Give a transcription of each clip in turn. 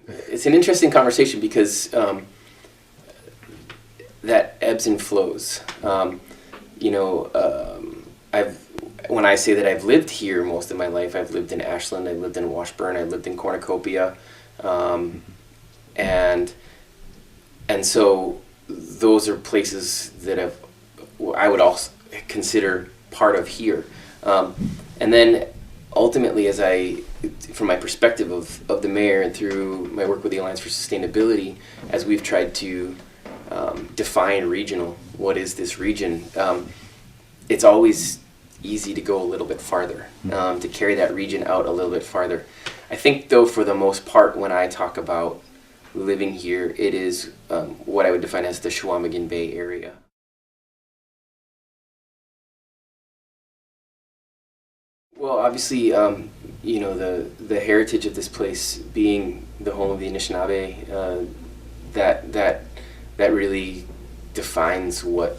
It's an interesting conversation because that ebbs and flows. You know, when I say that I've lived here most of my life, I've lived in Ashland, I've lived in Washburn, I've lived in Cornucopia, and so those are places that I would also consider part of here. And then ultimately, from my perspective of the mayor and through my work with the Alliance for Sustainability, as we've tried to define regional, what is this region, it's always easy to go a little bit farther, to carry that region out a little bit farther. I think, though, for the most part, when I talk about living here, it is what I would define as the Chequamegon Bay area. Well, obviously, you know, the heritage of this place being the home of the Anishinaabe, that really defines what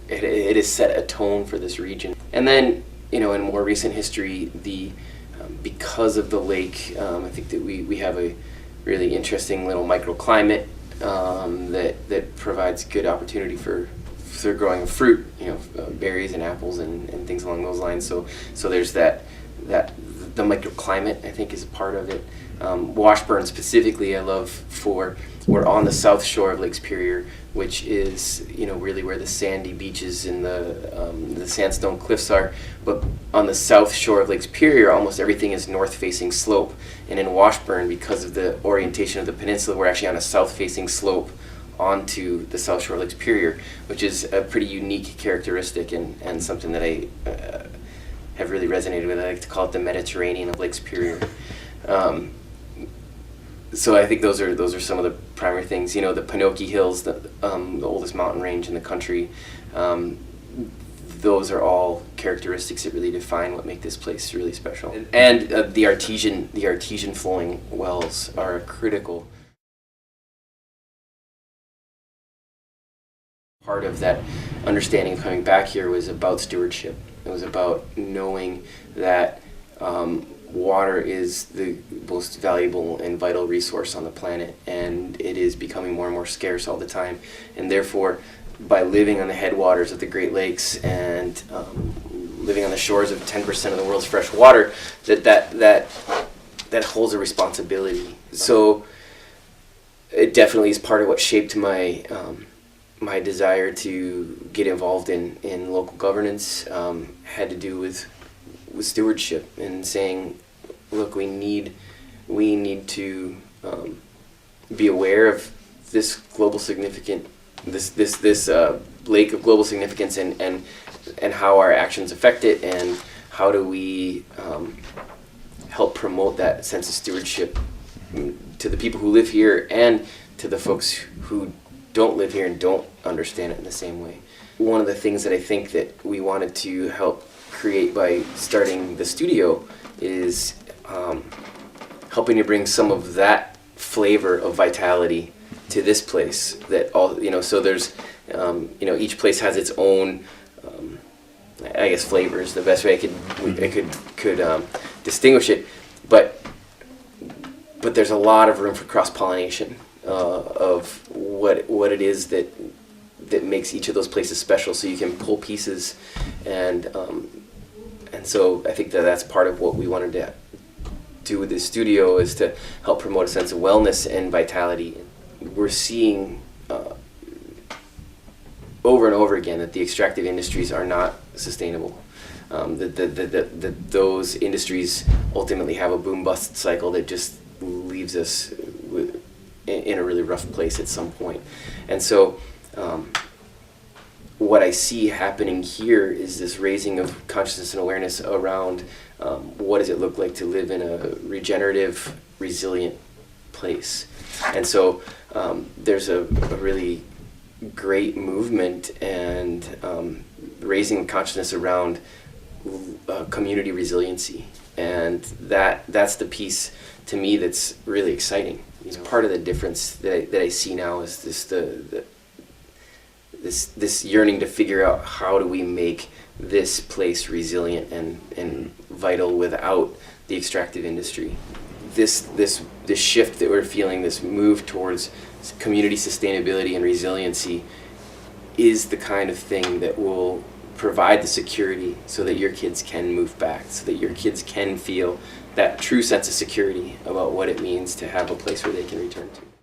it has set a tone for this region. And then, you know, in more recent history, because of the lake, I think that we have a really interesting little microclimate that provides good opportunity for growing fruit, you know, berries and apples and things along those lines. So there's that the microclimate, I think, is a part of it. Washburn specifically, I love we're on the south shore of Lake Superior, which is, you know, really where the sandy beaches and the sandstone cliffs are. But on the south shore of Lake Superior, almost everything is north-facing slope. And in Washburn, because of the orientation of the peninsula, we're actually on a south-facing slope onto the south shore of Lake Superior, which is a pretty unique characteristic and something that I have really resonated with. I like to call it the Mediterranean of Lake Superior. So I think those are some of the primary things. You know, the Pinocchio Hills, the oldest mountain range in the country. Those are all characteristics that really define what make this place really special. And the artesian flowing wells are critical. Part of that understanding of coming back here was about stewardship. It was about knowing that water is the most valuable and vital resource on the planet, and it is becoming more and more scarce all the time. And therefore, by living on the headwaters of the Great Lakes and living on the shores of 10% of the world's fresh water, that holds a responsibility. So it definitely is part of what shaped my my desire to get involved in local governance. Had to do with stewardship and saying, look, we need to be aware of this global significant this lake of global significance and how our actions affect it, and how do we help promote that sense of stewardship to the people who live here and to the folks who don't live here and don't understand it in the same way. One of the things that I think that we wanted to help create by starting the studio is helping to bring some of that flavor of vitality to this place. That all, you know, so there's you know, each place has its own I guess flavors. The best way I could distinguish it, but there's a lot of room for cross-pollination of what it is that makes each of those places special, so you can pull pieces, and so I think that's part of what we wanted to do with this studio, is to help promote a sense of wellness and vitality. We're seeing over and over again that the extractive industries are not sustainable. That those industries ultimately have a boom-bust cycle that just leaves us in a really rough place at some point. And so what I see happening here is this raising of consciousness and awareness around what does it look like to live in a regenerative, resilient place. And so there's a really great movement and raising consciousness around community resiliency, and that's the piece to me that's really exciting. It's part of the difference that I see now is this yearning to figure out how do we make this place resilient and vital without the extractive industry. this shift that we're feeling, this move towards community sustainability and resiliency, is the kind of thing that will provide the security so that your kids can move back, so that your kids can feel that true sense of security about what it means to have a place where they can return to.